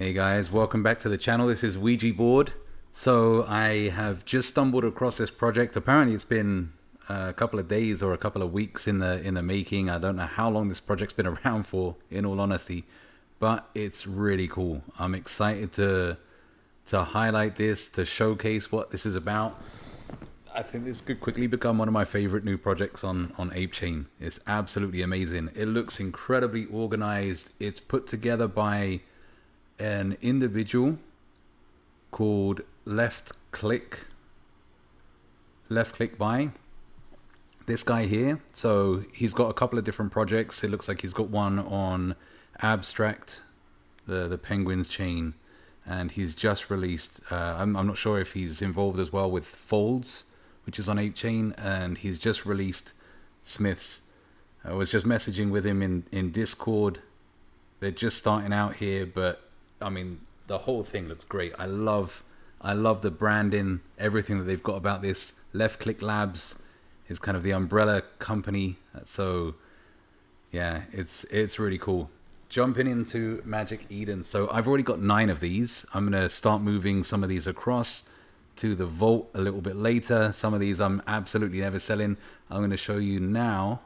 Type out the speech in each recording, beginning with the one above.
Hey guys, welcome back to the channel. This is Ouija Board. So I have just stumbled across this project. Apparently it's been a couple of days or a couple of weeks in the making. I don't know how long this project's been around for, in all honesty, but it's really cool. I'm excited to highlight this, to showcase what this is about. I think this could quickly become one of my favorite new projects on ApeChain. It's absolutely amazing. It looks incredibly organized. It's put together by an individual called Left Click Buy. This guy here. So he's got a couple of different projects. It looks like he's got one on Abstract, the Penguins chain, and he's just released. I'm not sure if he's involved as well with Folds, which is on ApeChain, and he's just released Smiths. I was just messaging with him in Discord. They're just starting out here, but I mean, the whole thing looks great. I love the branding, everything that they've got about this. Left Click Labz is kind of the umbrella company. So yeah, it's really cool. Jumping into Magic Eden. So I've already got 9 of these. I'm going to start moving some of these across to the vault a little bit later. Some of these I'm absolutely never selling. I'm going to show you now.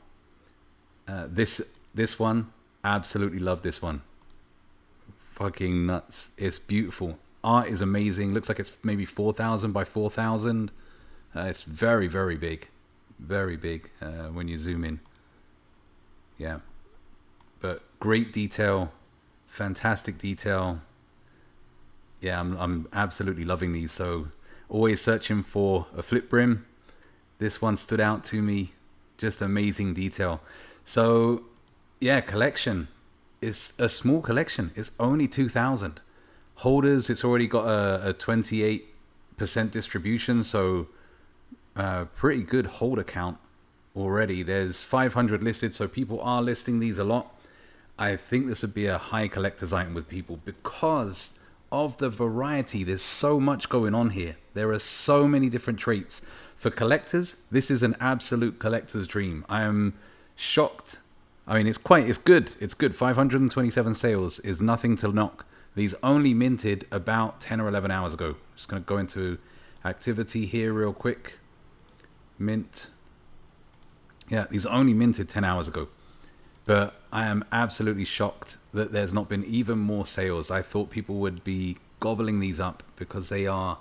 This one, absolutely love this one. Fucking nuts. It's beautiful. Art is amazing. Looks like it's maybe 4,000 by 4,000. It's very, very big. Very big when you zoom in. Yeah. But great detail. Fantastic detail. Yeah, I'm absolutely loving these. So always searching for a flip brim. This one stood out to me. Just amazing detail. So yeah, collection. It's a small collection. It's only 2,000 holders. It's already got a 28% distribution, so pretty good holder count already. There's 500 listed, so people are listing these a lot. I think this would be a high collector's item with people because of the variety. There's so much going on here. There are so many different traits. For collectors, this is an absolute collector's dream. I am shocked. I mean, it's good. It's good. 527 sales is nothing to knock. These only minted about 10 or 11 hours ago. Just going to go into activity here real quick. Mint. Yeah, these only minted 10 hours ago. But I am absolutely shocked that there's not been even more sales. I thought people would be gobbling these up because they are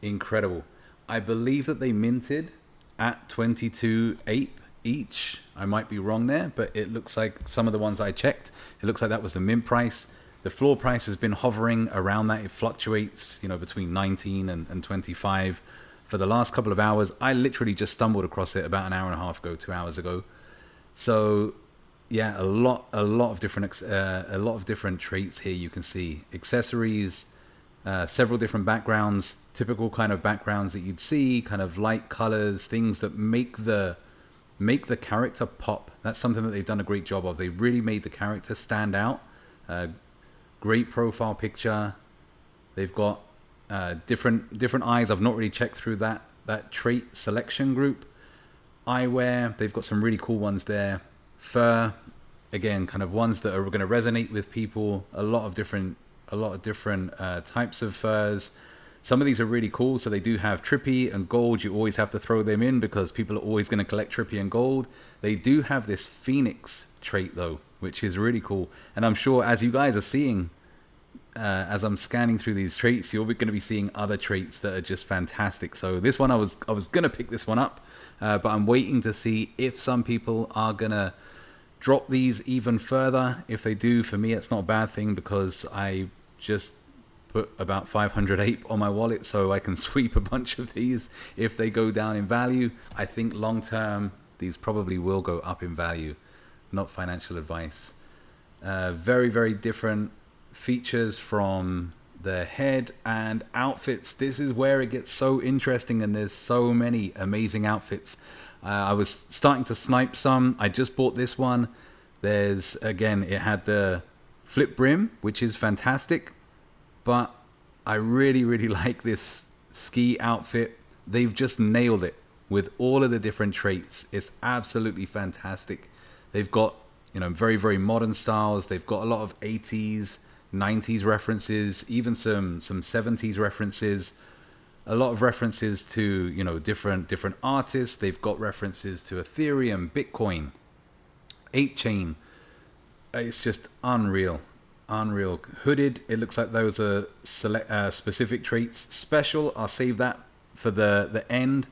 incredible. I believe that they minted at 22 ape each. I might be wrong there, but it looks like some of the ones I checked, it looks like that was the mint price. The floor price has been hovering around that. It fluctuates, between 19 and 25 for the last couple of hours. I literally just stumbled across it about an hour and a half ago, 2 hours ago. So yeah, a lot of different traits here. You can see accessories, several different backgrounds, typical kind of backgrounds that you'd see, kind of light colors, things that make the character pop. That's something that they've done a great job of. They really made the character stand out. Great profile picture. They've got different eyes. I've not really checked through that trait selection group. Eyewear, they've got some really cool ones there. Fur, again, kind of ones that are going to resonate with people. A lot of different types of furs. Some of these are really cool. So they do have trippy and gold. You always have to throw them in because people are always going to collect trippy and gold. They do have this Phoenix trait though, which is really cool. And I'm sure as you guys are seeing, as I'm scanning through these traits, you're going to be seeing other traits that are just fantastic. So this one, I was going to pick this one up, but I'm waiting to see if some people are going to drop these even further. If they do, for me, it's not a bad thing because I just put about 500 ape on my wallet so I can sweep a bunch of these if they go down in value. I think long term these probably will go up in value. Not financial advice. Very, very different features from the head and outfits. This is where it gets so interesting, and there's so many amazing outfits. I was starting to snipe some. I just bought this one. There's, again, it had the flip brim, which is fantastic. But I really, really like this ski outfit. They've just nailed it with all of the different traits. It's absolutely fantastic. They've got, very, very modern styles. They've got a lot of 80s 90s references, even some 70s references. A lot of references to, you know, different artists. They've got references to Ethereum, Bitcoin, ApeChain. It's just unreal. Hooded, it looks like those are specific traits. Special, I'll save that for the end.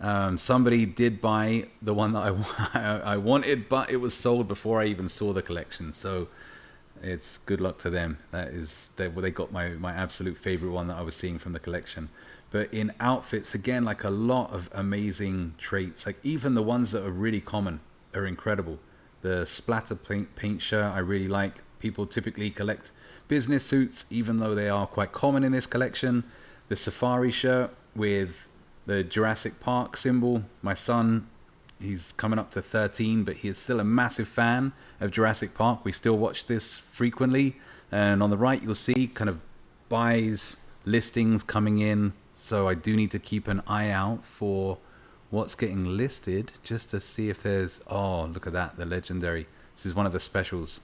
Somebody did buy the one that I wanted, but it was sold before I even saw the collection. So it's good luck to them. They got my absolute favorite one that I was seeing from the collection. But in outfits, again, like a lot of amazing traits. Like even the ones that are really common are incredible. The splatter paint shirt I really like. People typically collect business suits, even though they are quite common in this collection. The safari shirt with the Jurassic Park symbol. My son, he's coming up to 13, but he is still a massive fan of Jurassic Park. We still watch this frequently. And on the right, you'll see kind of buys, listings coming in. So I do need to keep an eye out for what's getting listed, just to see if there's... Oh, look at that, the legendary. This is one of the specials.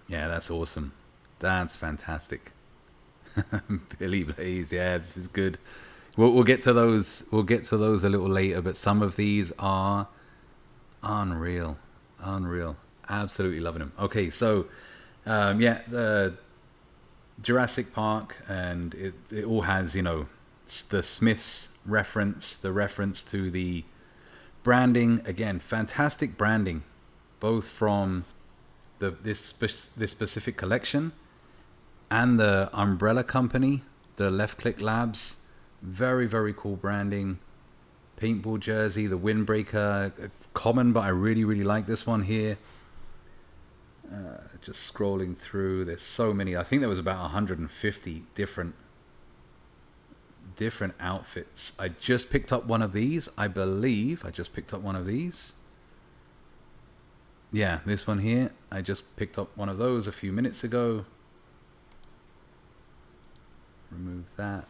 Yeah, that's awesome. That's fantastic. Billy Blaze, yeah, this is good. We'll get to those. We'll get to those a little later, but some of these are unreal. Absolutely loving them. Okay, so yeah, the Jurassic Park, and it all has, you know, the Smiths reference, the reference to the branding. Again, fantastic branding, both from this specific collection and the umbrella company, the Left Click Labz. Very cool branding. Paintball jersey, the windbreaker, common, but I really like this one here. Just scrolling through, there's so many. I think there was about 150 different outfits. I just picked up one of these. I believe I just picked up one of these. Yeah, this one here. I just picked up one of those a few minutes ago. Remove that.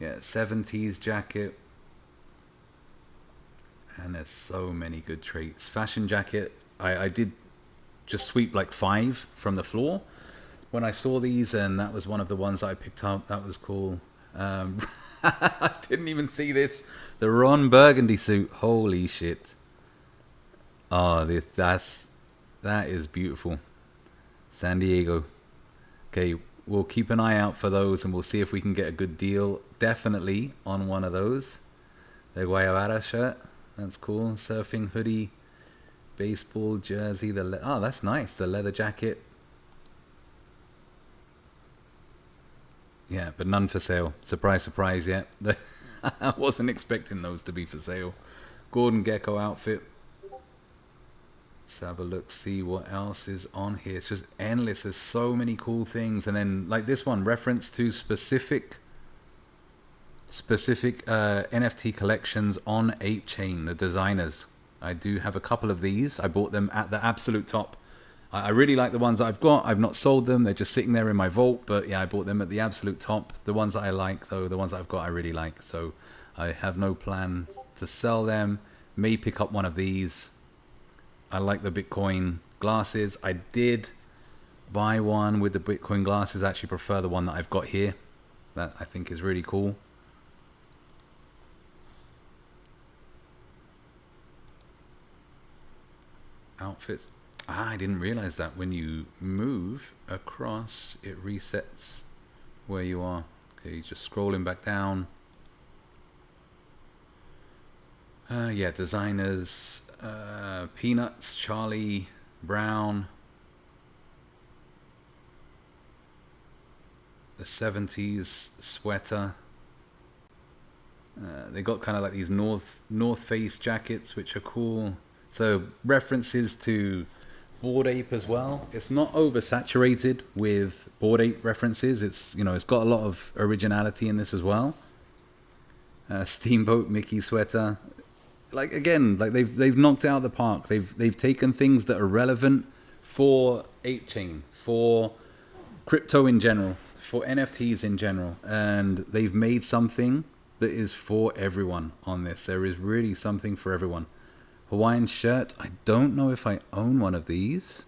Yeah, 70s jacket. And there's so many good traits. Fashion jacket. I did just sweep like 5 from the floor when I saw these, and that was one of the ones that I picked up. That was cool. I didn't even see this. The Ron Burgundy suit. Holy shit. Oh, that is beautiful. San Diego. Okay, we'll keep an eye out for those, and we'll see if we can get a good deal. Definitely on one of those. The Guayabara shirt. That's cool. Surfing hoodie. Baseball jersey. Oh, that's nice. The leather jacket. Yeah, but none for sale. Surprise, surprise, yeah. I wasn't expecting those to be for sale. Gordon Gekko outfit. Let's have a look, see what else is on here. It's just endless. There's so many cool things. And then like this one, reference to specific NFT collections on ApeChain, the designers. I do have a couple of these. I bought them at the absolute top. I really like the ones that I've got. I've not sold them. They're just sitting there in my vault. But yeah, I bought them at the absolute top. The ones that I like, though, the ones that I've got, I really like. So I have no plan to sell them. May pick up one of these. I like the Bitcoin glasses. I did buy one with the Bitcoin glasses. I actually prefer the one that I've got here. That I think is really cool. Outfits. I didn't realize that when you move across, it resets where you are. Okay, just scrolling back down. Yeah, designers. Peanuts, Charlie Brown. The 70s sweater. They got kind of like these North Face jackets, which are cool. So references to Bored Ape as well. It's not oversaturated with Bored Ape references. It's, you know, it's got a lot of originality in this as well. Steamboat Mickey sweater. Like again, like they've knocked it out of the park. They've taken things that are relevant for ApeChain, for crypto in general, for NFTs in general, and they've made something that is for everyone on this. There is really something for everyone. Hawaiian shirt. I don't know if I own one of these.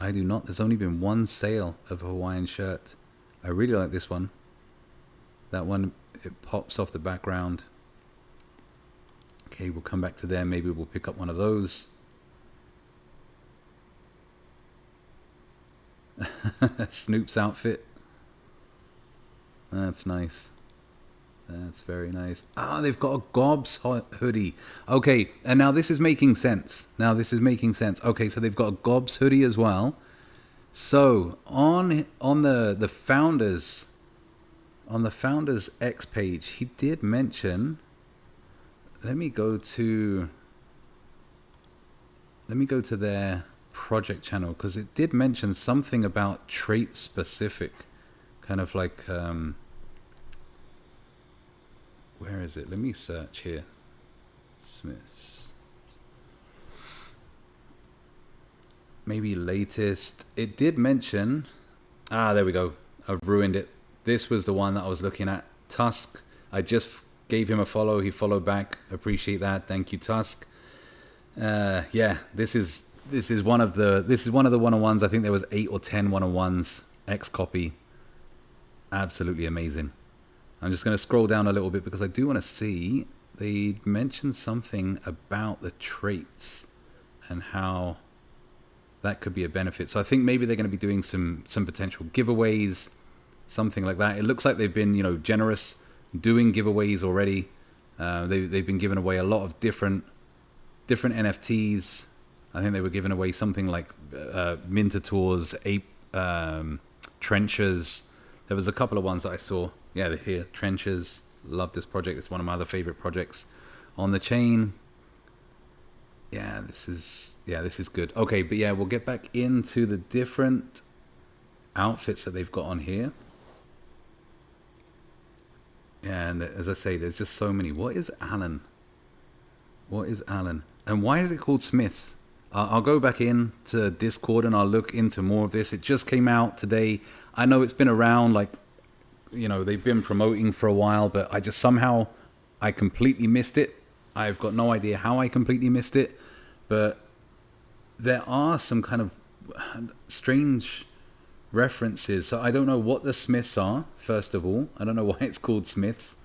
I do not. There's only been one sale of a Hawaiian shirt. I really like this one. That one, it pops off the background. Okay, we'll come back to there. Maybe we'll pick up one of those. Snoop's outfit. That's nice. That's very nice. Ah, they've got a Gobs hoodie. Okay, and now this is making sense. Okay, so they've got a Gobs hoodie as well. So on the founders X page, he did mention. Let me go to their project channel, because it did mention something about trait specific, kind of like where is it? Let me search here. Smiths. Maybe latest. It did mention. Ah, there we go. I've ruined it. This was the one that I was looking at. Tusk. I just gave him a follow. He followed back. Appreciate that. Thank you, Tusk. Yeah, this is one of the 101s. I think there was 8 or 10 101s. X copy. Absolutely amazing. I'm just going to scroll down a little bit because I do want to see. They mentioned something about the traits and how that could be a benefit. So I think maybe they're going to be doing some potential giveaways, something like that. It looks like they've been, generous doing giveaways already. They've been giving away a lot of different NFTs. I think they were giving away something like Minotaurs, Ape Trenchers. There was a couple of ones that I saw. Yeah, they're here. Trenchers. Love this project. It's one of my other favorite projects on the chain. Yeah, this is good. Okay, but yeah, we'll get back into the different outfits that they've got on here. Yeah, and as I say, there's just so many. What is Alan? And why is it called Smiths? I'll go back into Discord and I'll look into more of this. It just came out today. I know it's been around, they've been promoting for a while, but I just somehow I completely missed it. I've got no idea how I completely missed it, but there are some kind of strange references. So I don't know what the Smiths are, first of all. I don't know why it's called Smiths.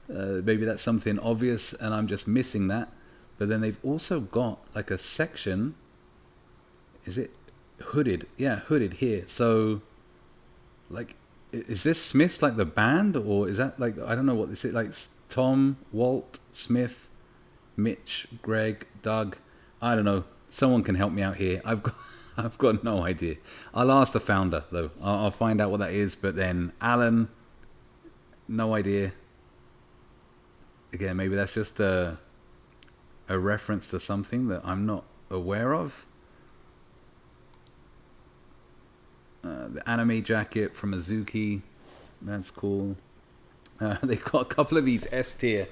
Maybe that's something obvious and I'm just missing that. But then they've also got like a section. Is it hooded? Yeah, hooded here. So, is this Smiths like the band, or is that like, I don't know what this is, like Tom, Walt, Smith, Mitch, Greg, Doug. I don't know. Someone can help me out here. I've got no idea. I'll ask the founder though. I'll find out what that is. But then Alan, no idea. Again, maybe that's just a reference to something that I'm not aware of. The anime jacket from Azuki. That's cool. They've got a couple of these S tier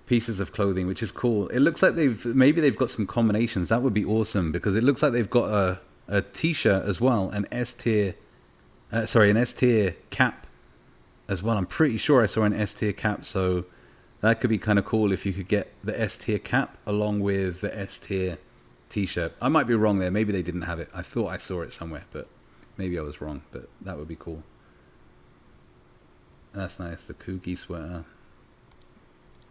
pieces of clothing, which is cool. It looks like they've got some combinations. That would be awesome, because it looks like they've got a t-shirt as well, an S tier cap as well. I'm pretty sure I saw an S tier cap, so that could be kind of cool if you could get the S tier cap along with the S tier t-shirt. I might be wrong there. Maybe they didn't have it. I thought I saw it somewhere, but maybe I was wrong. But that would be cool. That's nice. The Kooky sweater.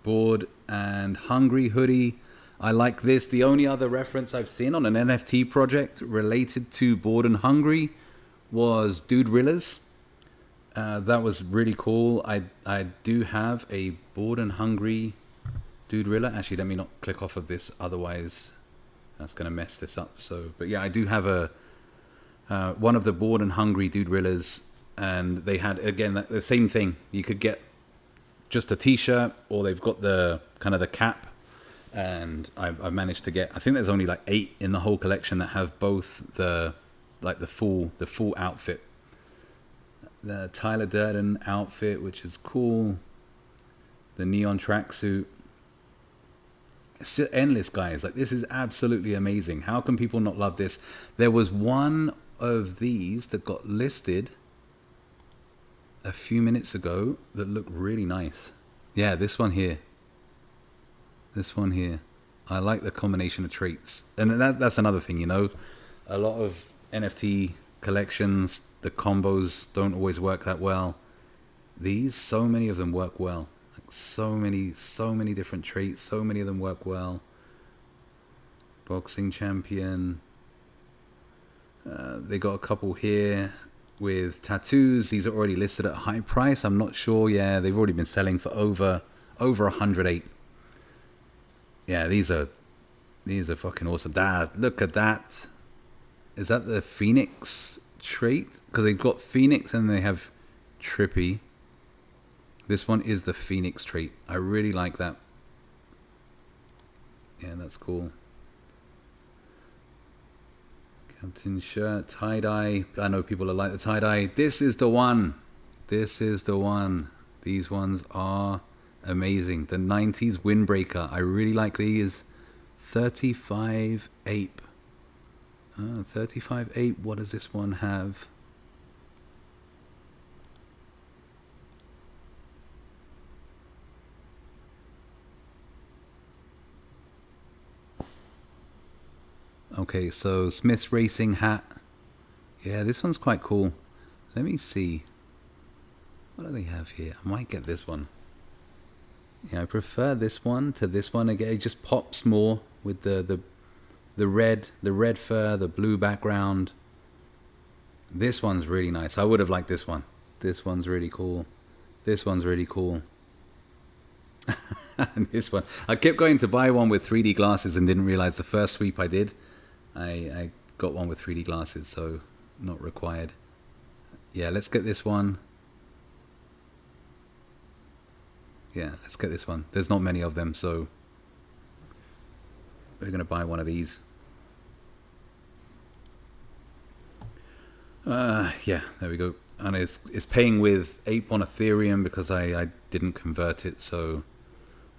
Bored and Hungry hoodie. I like this. The only other reference I've seen on an NFT project related to Bored and Hungry was Dude Rillas. That was really cool. I do have a Bored and Hungry Dude Rilla. Actually, let me not click off of this, otherwise that's going to mess this up. So, but yeah, I do have one of the Bored and Hungry Dude Rillas, and they had, again, the same thing. You could get just a t-shirt, or they've got the kind of the cap, and I've managed to get, I think there's only like 8 in the whole collection that have both the full outfit. The Tyler Durden outfit, which is cool. The neon tracksuit. It's just endless, guys. Like, this is absolutely amazing. How can people not love this? There was one of these that got listed a few minutes ago that looked really nice. Yeah, this one here. I like the combination of traits. And that's another thing, you know. A lot of NFT collections, the combos don't always work that well. These, so many of them work well. Like so many different traits. So many of them work well. Boxing champion. They got a couple here with tattoos. These are already listed at a high price. I'm not sure. Yeah, they've already been selling for over 108. Yeah, these are fucking awesome. Look at that. Is that the Phoenix trait? Because they've got Phoenix and they have Trippy. This one is the Phoenix trait. I really like that. Yeah, that's cool. Captain shirt, tie-dye. I know people are like the tie-dye. This is the one. This is the one. These ones are amazing. The 90s windbreaker. I really like these. 35 Ape. 35 Ape. What does this one have? Okay, so Smith's Racing hat. Yeah, this one's quite cool. Let me see. What do they have here? I might get this one. Yeah, I prefer this one to this one. Again, it just pops more with the red fur, the blue background. This one's really nice. I would have liked this one. This one's really cool. This one's really cool. And this one. I kept going to buy one with 3D glasses and didn't realize the first sweep I did, I got one with 3D glasses, so not required. Yeah, let's get this one. Yeah, let's get this one. There's not many of them, so we're going to buy one of these. Yeah, there we go. And it's paying with Ape on Ethereum because I didn't convert it, so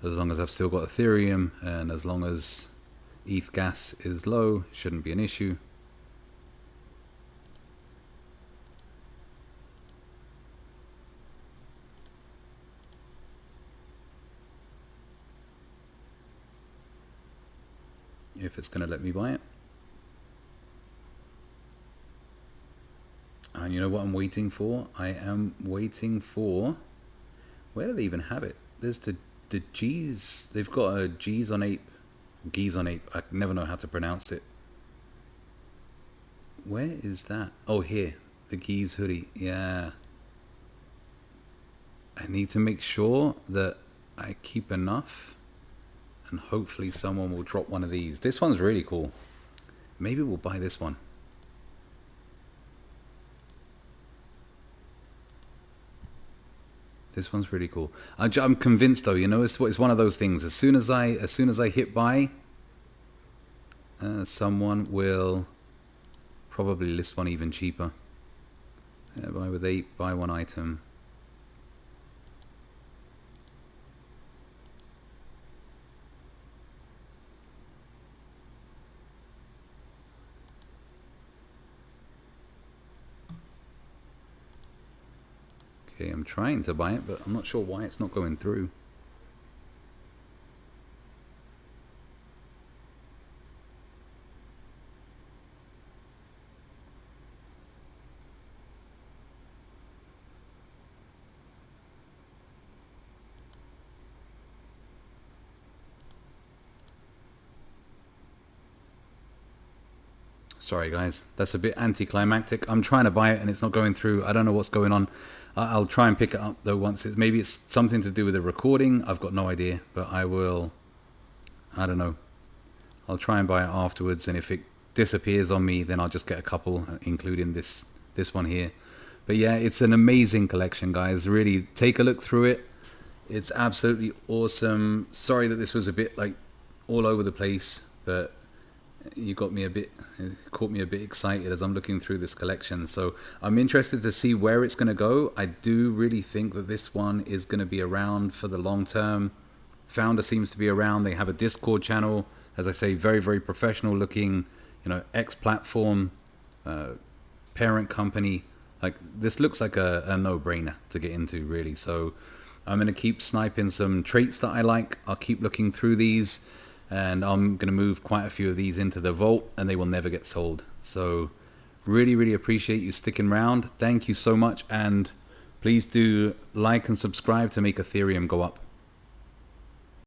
as long as I've still got Ethereum and as long as ETH gas is low, shouldn't be an issue. If it's going to let me buy it. And you know what I'm waiting for? I am waiting for... Where do they even have it? There's the G's. They've got a G's on Ape. G's on Ape. I never know how to pronounce it. Where is that? Oh, here. The G's hoodie. Yeah. I need to make sure that I keep enough. And hopefully someone will drop one of these. This one's really cool. Maybe we'll buy this one. This one's really cool. I'm convinced though, you know, it's one of those things. As soon as I hit buy, someone will probably list one even cheaper. Buy with 8, buy one item. Okay, I'm trying to buy it, but I'm not sure why it's not going through. Sorry guys, that's a bit anticlimactic. I'm trying to buy it and it's not going through. I don't know what's going on. I'll try and pick it up though once. Maybe it's something to do with the recording. I've got no idea, but I don't know. I'll try and buy it afterwards, and if it disappears on me, then I'll just get a couple, including this one here. But yeah, it's an amazing collection, guys. Really, take a look through it. It's absolutely awesome. Sorry that this was a bit like all over the place, but it caught me a bit excited as I'm looking through this collection. So I'm interested to see where it's going to go. I do really think that this one is going to be around for the long term. Founder seems to be around. They have a Discord channel, as I say, very, very professional looking, you know, X platform, parent company. Like, this looks like a no-brainer to get into, really. So I'm going to keep sniping some traits that I like. I'll keep looking through these. and I'm going to move quite a few of these into the vault, and they will never get sold. So really appreciate you sticking around. Thank you so much, and please do like and subscribe to make Ethereum go up.